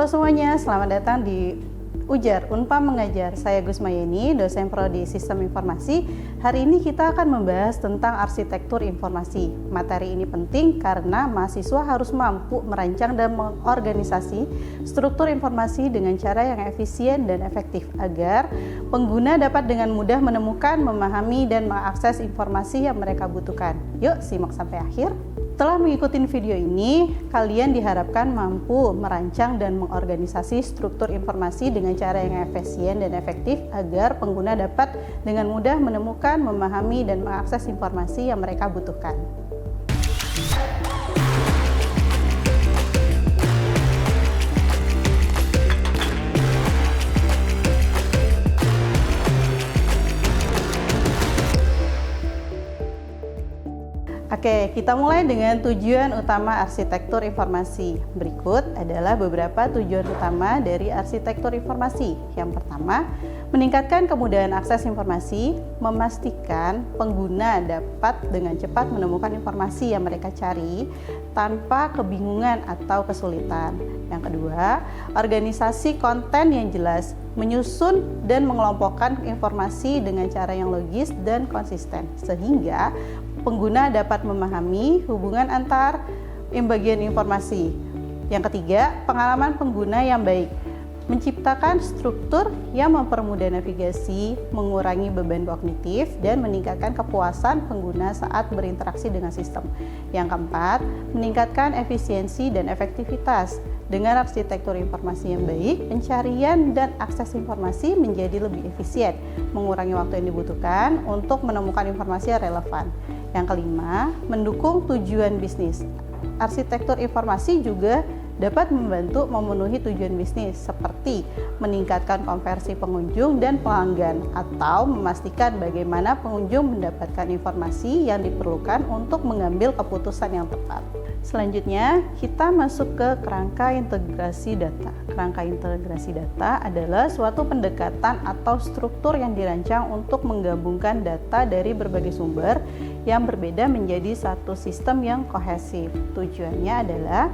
Halo semuanya, selamat datang di Ujar Unpam Mengajar. Saya Gus Mayeni, dosen Prodi Sistem Informasi. Hari ini kita akan membahas tentang arsitektur informasi. Materi ini penting karena mahasiswa harus mampu merancang dan mengorganisasi struktur informasi dengan cara yang efisien dan efektif agar pengguna dapat dengan mudah menemukan, memahami, dan mengakses informasi yang mereka butuhkan. Yuk, simak sampai akhir. Setelah mengikuti video ini, kalian diharapkan mampu merancang dan mengorganisasi struktur informasi dengan cara yang efisien dan efektif agar pengguna dapat dengan mudah menemukan, memahami, dan mengakses informasi yang mereka butuhkan. Oke, kita mulai dengan tujuan utama arsitektur informasi. Berikut adalah beberapa tujuan utama dari arsitektur informasi. Yang pertama, meningkatkan kemudahan akses informasi, memastikan pengguna dapat dengan cepat menemukan informasi yang mereka cari tanpa kebingungan atau kesulitan. Yang kedua, organisasi konten yang jelas, menyusun dan mengelompokkan informasi dengan cara yang logis dan konsisten, sehingga pengguna dapat memahami hubungan antar bagian informasi. Yang ketiga, pengalaman pengguna yang baik, menciptakan struktur yang mempermudah navigasi, mengurangi beban kognitif, dan meningkatkan kepuasan pengguna saat berinteraksi dengan sistem. Yang keempat, meningkatkan efisiensi dan efektivitas. Dengan arsitektur informasi yang baik, pencarian dan akses informasi menjadi lebih efisien, mengurangi waktu yang dibutuhkan untuk menemukan informasi yang relevan. Yang kelima, mendukung tujuan bisnis. Arsitektur informasi juga dapat membantu memenuhi tujuan bisnis seperti meningkatkan konversi pengunjung dan pelanggan atau memastikan bagaimana pengunjung mendapatkan informasi yang diperlukan untuk mengambil keputusan yang tepat. Selanjutnya, kita masuk ke kerangka integrasi data. Kerangka integrasi data adalah suatu pendekatan atau struktur yang dirancang untuk menggabungkan data dari berbagai sumber yang berbeda menjadi satu sistem yang kohesif. Tujuannya adalah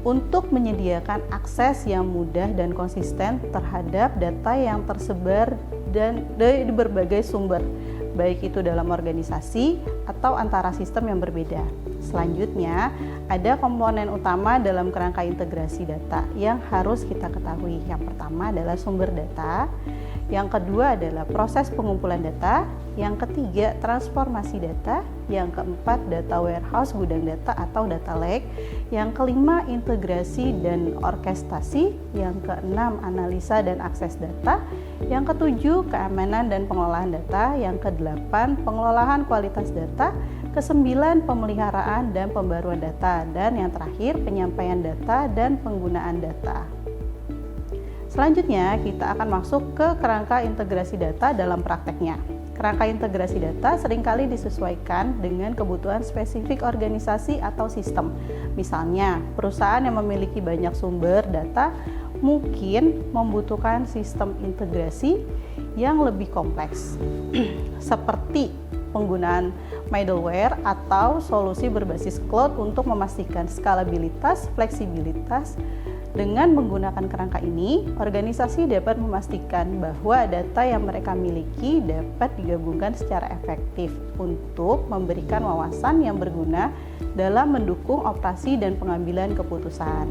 untuk menyediakan akses yang mudah dan konsisten terhadap data yang tersebar dan dari berbagai sumber, baik itu dalam organisasi atau antara sistem yang berbeda. Selanjutnya, ada komponen utama dalam kerangka integrasi data yang harus kita ketahui. Yang pertama adalah sumber data, yang kedua adalah proses pengumpulan data, yang ketiga transformasi data, yang keempat data warehouse gudang data atau data lake, yang kelima integrasi dan orkestrasi, yang keenam analisa dan akses data, yang ketujuh keamanan dan pengelolaan data, yang kedelapan pengelolaan kualitas data, kesembilan pemeliharaan dan pembaruan data, dan yang terakhir penyampaian data dan penggunaan data. Selanjutnya kita akan masuk ke kerangka integrasi data dalam prakteknya. Kerangka integrasi data seringkali disesuaikan dengan kebutuhan spesifik organisasi atau sistem. Misalnya, perusahaan yang memiliki banyak sumber data mungkin membutuhkan sistem integrasi yang lebih kompleks, seperti penggunaan middleware atau solusi berbasis cloud untuk memastikan skalabilitas, fleksibilitas. Dengan menggunakan kerangka ini, organisasi dapat memastikan bahwa data yang mereka miliki dapat digabungkan secara efektif untuk memberikan wawasan yang berguna dalam mendukung operasi dan pengambilan keputusan.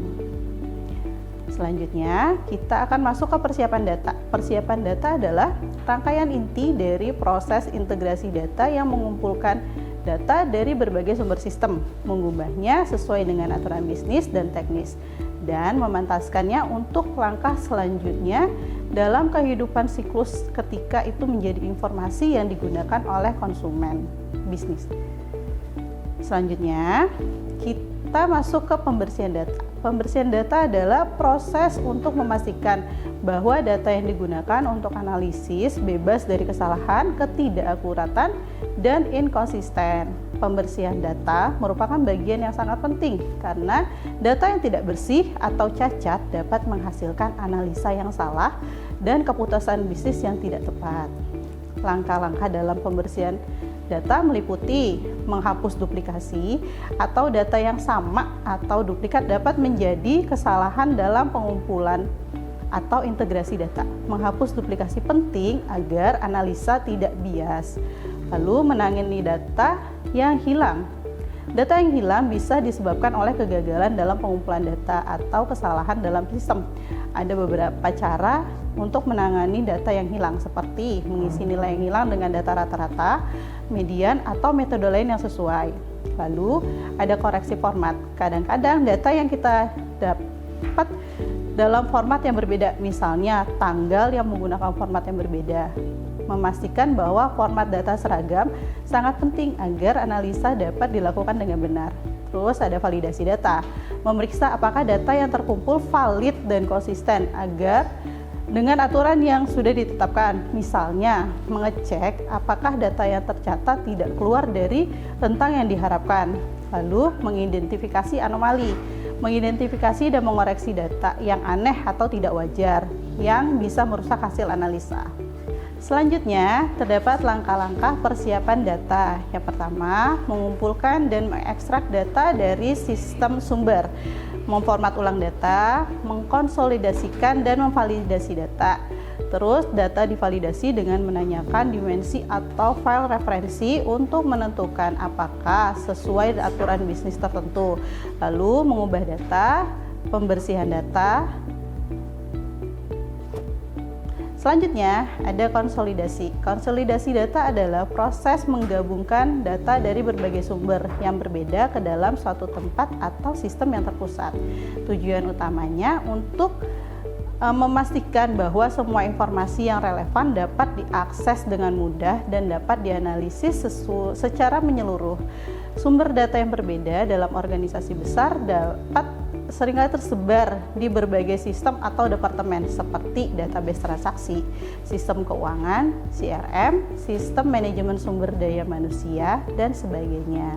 Selanjutnya, kita akan masuk ke persiapan data. Persiapan data adalah rangkaian inti dari proses integrasi data yang mengumpulkan data dari berbagai sumber sistem, mengubahnya sesuai dengan aturan bisnis dan teknis, dan memantaskannya untuk langkah selanjutnya dalam kehidupan siklus ketika itu menjadi informasi yang digunakan oleh konsumen bisnis. Selanjutnya, kita masuk ke pembersihan data. Pembersihan data adalah proses untuk memastikan bahwa data yang digunakan untuk analisis bebas dari kesalahan, ketidakakuratan, dan inkonsisten. Pembersihan data merupakan bagian yang sangat penting karena data yang tidak bersih atau cacat dapat menghasilkan analisa yang salah dan keputusan bisnis yang tidak tepat. Langkah-langkah dalam pembersihan Data meliputi menghapus duplikasi atau data yang sama atau duplikat dapat menjadi kesalahan dalam pengumpulan atau integrasi data. Menghapus duplikasi penting agar analisa tidak bias. Lalu menangani data yang hilang. Data yang hilang bisa disebabkan oleh kegagalan dalam pengumpulan data atau kesalahan dalam sistem. Ada beberapa cara untuk menangani data yang hilang, seperti mengisi nilai yang hilang dengan data rata-rata, median, atau metode lain yang sesuai. Lalu ada koreksi format. Kadang-kadang data yang kita dapat dalam format yang berbeda, misalnya tanggal yang menggunakan format yang berbeda. Memastikan bahwa format data seragam sangat penting agar analisa dapat dilakukan dengan benar. Terus ada validasi data, memeriksa apakah data yang terkumpul valid dan konsisten agar dengan aturan yang sudah ditetapkan. Misalnya, mengecek apakah data yang tercatat tidak keluar dari rentang yang diharapkan. Lalu, mengidentifikasi anomali, mengidentifikasi dan mengoreksi data yang aneh atau tidak wajar yang bisa merusak hasil analisa. Selanjutnya, terdapat langkah-langkah persiapan data. Yang pertama, mengumpulkan dan mengekstrak data dari sistem sumber, memformat ulang data, mengkonsolidasikan dan memvalidasi data. Terus, data divalidasi dengan menanyakan dimensi atau file referensi untuk menentukan apakah sesuai aturan bisnis tertentu. Lalu, mengubah data, pembersihan data. Selanjutnya, ada konsolidasi. Konsolidasi data adalah proses menggabungkan data dari berbagai sumber yang berbeda ke dalam suatu tempat atau sistem yang terpusat. Tujuan utamanya untuk memastikan bahwa semua informasi yang relevan dapat diakses dengan mudah dan dapat dianalisis secara menyeluruh. Sumber data yang berbeda dalam organisasi besar dapat seringkali tersebar di berbagai sistem atau departemen seperti database transaksi, sistem keuangan, CRM, sistem manajemen sumber daya manusia, dan sebagainya.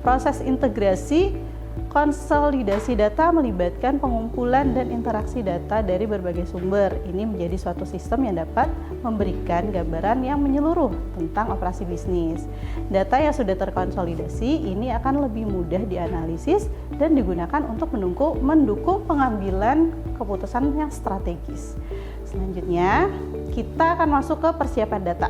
Proses integrasi konsolidasi data melibatkan pengumpulan dan interaksi data dari berbagai sumber. Ini menjadi suatu sistem yang dapat memberikan gambaran yang menyeluruh tentang operasi bisnis. Data yang sudah terkonsolidasi ini akan lebih mudah dianalisis dan digunakan untuk mendukung pengambilan keputusan yang strategis. Selanjutnya, kita akan masuk ke persiapan data.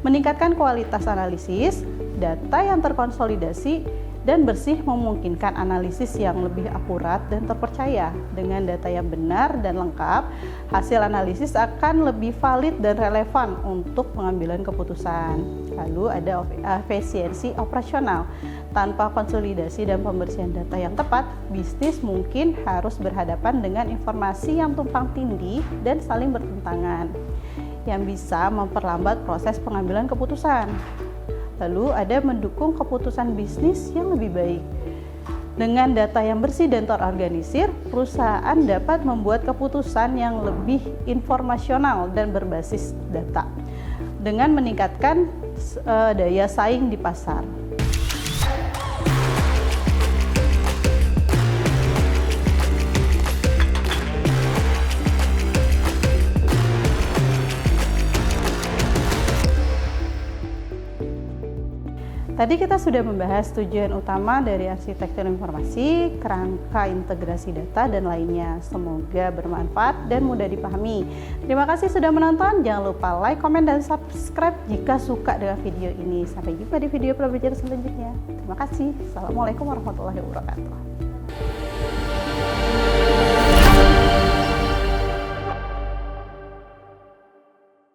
Meningkatkan kualitas analisis, data yang terkonsolidasi dan bersih memungkinkan analisis yang lebih akurat dan terpercaya. Dengan data yang benar dan lengkap, hasil analisis akan lebih valid dan relevan untuk pengambilan keputusan. Lalu ada efisiensi operasional. Tanpa konsolidasi dan pembersihan data yang tepat, bisnis mungkin harus berhadapan dengan informasi yang tumpang tindih dan saling bertentangan, yang bisa memperlambat proses pengambilan keputusan. Lalu ada mendukung keputusan bisnis yang lebih baik. Dengan data yang bersih dan terorganisir, perusahaan dapat membuat keputusan yang lebih informasional dan berbasis data dengan meningkatkan daya saing di pasar. Tadi kita sudah membahas tujuan utama dari arsitektur informasi, kerangka integrasi data, dan lainnya. Semoga bermanfaat dan mudah dipahami. Terima kasih sudah menonton. Jangan lupa like, komen, dan subscribe jika suka dengan video ini. Sampai jumpa di video pelajaran selanjutnya. Terima kasih. Assalamualaikum warahmatullahi wabarakatuh.